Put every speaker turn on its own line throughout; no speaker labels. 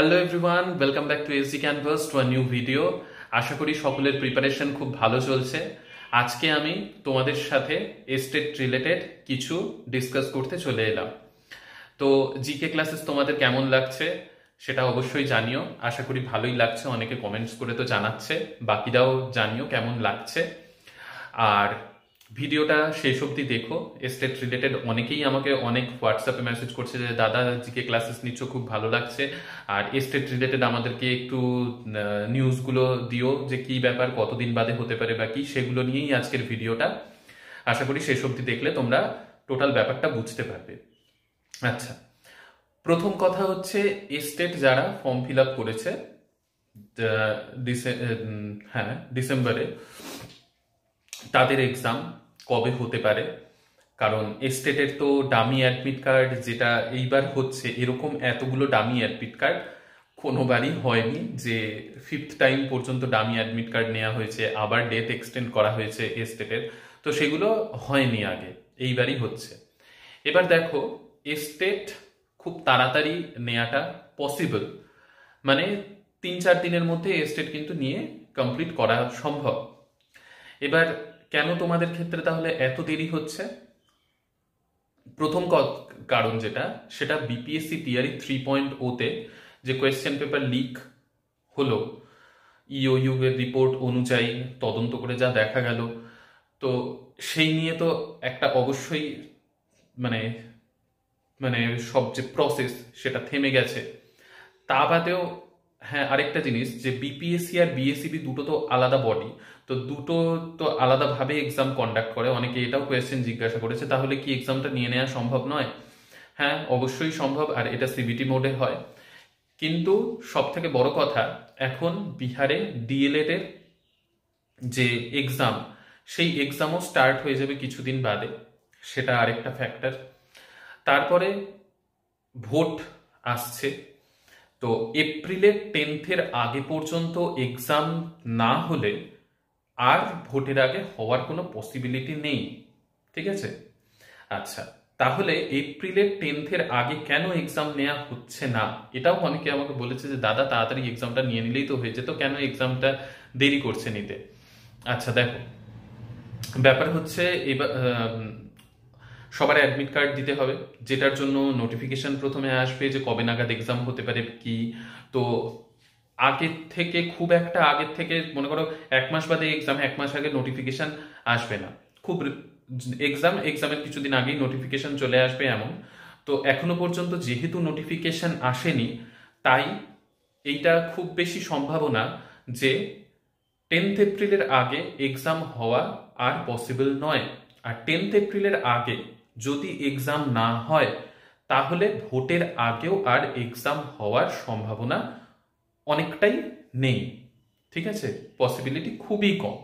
Hello everyone, welcome back to SG Canvas to a new video. আশা করি সকলের preparation খুব ভালো চলছে। আজকে আমি তোমাদের সাথে এস্টেট রিলেটেড কিছু ডিসকাস করতে চলে এলাম। তো জিকে ক্লাসেস তোমাদের কেমন লাগছে সেটা অবশ্যই জানিও। আশা করি ভালোই লাগছে, অনেকে কমেন্টস করে তো জানাচ্ছে, বাকিরাও জানিও কেমন লাগছে। আর ভিডিওটা শেষ অবধি দেখো। এস্টেট রিলেটেড অনেকেই আমাকে অনেক হোয়াটসঅ্যাপে মেসেজ করছে যে দাদা জিকে ক্লাসেস নিচ্ছ, খুব ভালো লাগছে, আর এস্টেট রিলেটেড আমাদেরকে একটু নিউজগুলো দিও, যে কি ব্যাপার, কতদিন বাদে হতে পারে বা কি, সেগুলো নিয়েই আজকের ভিডিওটা। আশা করি শেষ অবধি দেখলে তোমরা টোটাল ব্যাপারটা বুঝতে পারবে। আচ্ছা, প্রথম কথা হচ্ছে এস্টেট যারা ফর্ম ফিল আপ করেছে ডিসেম্বরে, তাদের এক্সাম কবে হতে পারে। কারণ এস্টেটের তো ডামি অ্যাডমিট কার্ড যেটা এইবার হচ্ছে, এরকম এতগুলো ডামি অ্যাডমিট কার্ড কোনোবারই হয়নি, যে 5th টাইম পর্যন্ত ডামি অ্যাডমিট কার্ড নেওয়া হয়েছে, আবার ডেট এক্সটেন্ড করা হয়েছে এস্টেটের। তো সেগুলো হয়নি আগে, এইবারই হচ্ছে। এবার দেখো, এস্টেট খুব তাড়াতাড়ি নেওয়াটা পসিবল, মানে 3-4 দিনের মধ্যে এস্টেট কিন্তু নিয়ে কমপ্লিট করা সম্ভব। এবার কেন তোমাদের ক্ষেত্রে তাহলে এত দেরি হচ্ছে? প্রথম কারণ যেটা, সেটা বিপিএসসি টিআরই 3.0-তে যে কোয়েশ্চেন পেপার লিক হলো, ইওইউ এর রিপোর্ট অনুযায়ী তদন্ত করে যা দেখা গেল, তো সেই নিয়ে তো একটা অবশ্যই মানে মানে সব যে প্রসেস সেটা থেমে গেছে। তা বাদেও হ্যাঁ, আরেকটা জিনিস, যে বিপিএসসি আর বিএসসিবি দুটো তো আলাদা বডি, তো দুটো তো আলাদাভাবে এক্সাম কন্ডাক্ট করে। অনেকে এটাও কোয়েশ্চেন জিজ্ঞাসা করেছে, তাহলে কি এক্সামটা নিয়ে নেওয়া সম্ভব নয়? হ্যাঁ, অবশ্যই সম্ভব, আর এটা সিবিটি মোডে হয়। কিন্তু সব থেকে বড় কথা, এখন বিহারে ডিএলএড এর যে এক্সাম, সেই এক্সামও স্টার্ট হয়ে যাবে কিছুদিন বাদে, সেটা আরেকটা ফ্যাক্টর। তারপরে ভোট আসছে, তো এপ্রিলের 10th আগে পর্যন্ত এক্সাম না হলে আর ভোটের আগে হওয়ার কোনো পসিবিলিটি নেই। ঠিক আছে? আচ্ছা, তাহলে এপ্রিলের 10th আগে কেন এক্সাম নেওয়া হচ্ছে না? এটাও অনেকে আমাকে বলেছে যে দাদা তাড়াতাড়ি এক্সামটা নিয়ে নিলেই তো হয়ে যেত, কেন এক্সামটা দেরি করছে নিতে? আচ্ছা দেখো, ব্যাপার হচ্ছে এবার সবার অ্যাডমিট কার্ড দিতে হবে, যেটার জন্য নোটিফিকেশন প্রথমে আসবে যে কবে নাগাদ এক্সাম হতে পারে কি। তো আগের থেকে, খুব একটা আগের থেকে, মনে করো 1 মাস বাদে এক্সাম, 1 মাস আগে নোটিফিকেশন আসবে না। খুব এক্সামের কিছুদিন আগেই নোটিফিকেশন চলে আসবে এমন। তো এখনো পর্যন্ত যেহেতু নোটিফিকেশন আসেনি, তাই এইটা খুব বেশি সম্ভাবনা যে 10th এপ্রিলের আগে এক্সাম হওয়া আর পসিবল নয়। আর 10th এপ্রিলের আগে যদি এক্সাম না হয়, তাহলে ভোটের আগেও আর এক্সাম হওয়ার সম্ভাবনা অনেকটাই নেই। ঠিক আছে? পসিবিলিটি খুবই কম।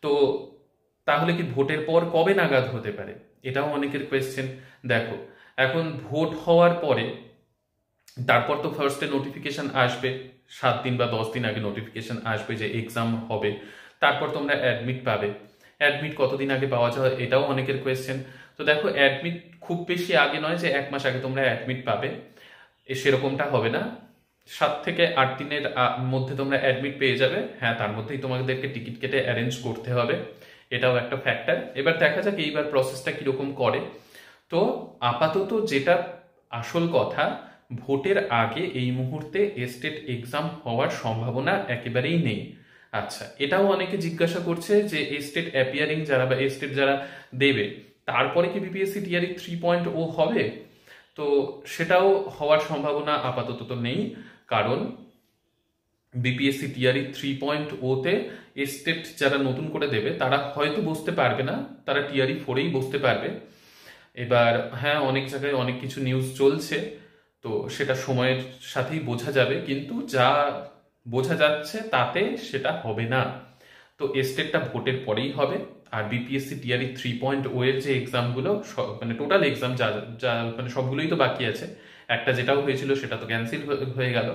তো তাহলে কি ভোটের পর কবে নাগাদ হতে পারে, এটাও অনেকের কোয়েশ্চেন। দেখো, এখন ভোট হওয়ার পরে তারপর তো ফার্স্টে নোটিফিকেশন আসবে, 7 দিন বা 10 দিন আগে নোটিফিকেশন আসবে যে এক্সাম হবে। তারপর তোমরা অ্যাডমিট পাবে। অ্যাডমিট কতদিন আগে পাওয়া যায়, এটাও অনেকের কোয়েশ্চেন। তো দেখো, অ্যাডমিট খুব বেশি আগে নয় যে 1 মাস আগে তোমরা অ্যাডমিট পাবে, সেরকমটা হবে না। 7 থেকে 8 দিনের মধ্যে তোমরা অ্যাডমিট পেয়ে যাবে। হ্যাঁ, তার মধ্যেই তোমাদেরকে টিকিট কেটে অ্যারেঞ্জ করতে হবে, এটাও একটা ফ্যাক্টর। এবার দেখা যাক এইবার প্রসেসটা কিরকম করে। তো আপাতত যেটা আসল কথা, ভোটের আগে এই মুহূর্তে এস্টেট এক্সাম হওয়ার সম্ভাবনা একেবারেই নেই। আচ্ছা, এটাও অনেকে জিজ্ঞাসা করছে যে এস্টেট অ্যাপিয়ারিং যারা বা এস্টেট যারা দেবে, তারপরে কি বিপিএসসি টিআরই 3.0 হবে? তো সেটাও হওয়ার সম্ভাবনা আপাতত তো নেই, কারণ বিপিএসসি টিআরই 3.0-তে এস্টেট যারা নতুন করে দেবে তারা হয়তো বসতে পারবে না, তারা টিআরই 4-এই বসতে পারবে। এবার হ্যাঁ, অনেক জায়গায় অনেক কিছু নিউজ চলছে, তো সেটা সময়ের সাথেই বোঝা যাবে, কিন্তু যা বোঝা যাচ্ছে তাতে সেটা হবে না। তো এস্টেটটা ভোটের পরেই হবে। আর বিপিএসসি টিআরই 3.0 এর যে এক্সামগুলো, মানে টোটাল এক্সাম যা যা মানে সবগুলোই তো বাকি আছে, একটা যেটাও হয়েছিল সেটা তো ক্যান্সেল হয়ে গেল,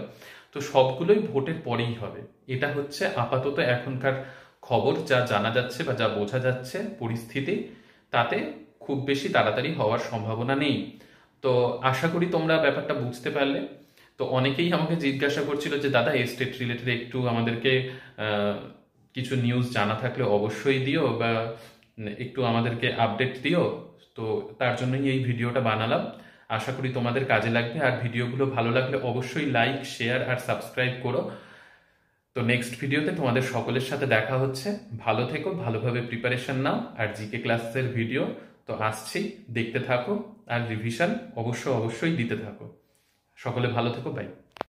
তো সবগুলোই ভোটের পরেই হবে। এটা হচ্ছে আপাতত এখনকার খবর, যা জানা যাচ্ছে বা যা বোঝা যাচ্ছে পরিস্থিতি, তাতে খুব বেশি তাড়াতাড়ি হওয়ার সম্ভাবনা নেই। তো আশা করি তোমরা ব্যাপারটা বুঝতে পারলে। তো অনেকেই আমাকে জিজ্ঞাসা করছিল যে দাদা এস্টেট রিলেটেড একটু আমাদেরকে কিছু নিউজ জানা থাকলে অবশ্যই দিও, বা একটু আমাদেরকে আপডেট দিও। তো তার জন্যই এই ভিডিওটা বানালাম। আশা করি তোমাদের কাজে লাগবে, আর ভিডিওগুলো ভালো লাগলে অবশ্যই লাইক, শেয়ার আর সাবস্ক্রাইব করো। তো নেক্সট ভিডিওতে তোমাদের সকলের সাথে দেখা হচ্ছে। ভালো থেকো, ভালোভাবে প্রিপারেশন নাও, আর জিকে ক্লাসের ভিডিও তো আসছি, দেখতে থাকো, আর রিভিশন অবশ্যই দিতে থাকো। সকলে ভালো থেকো, বাই।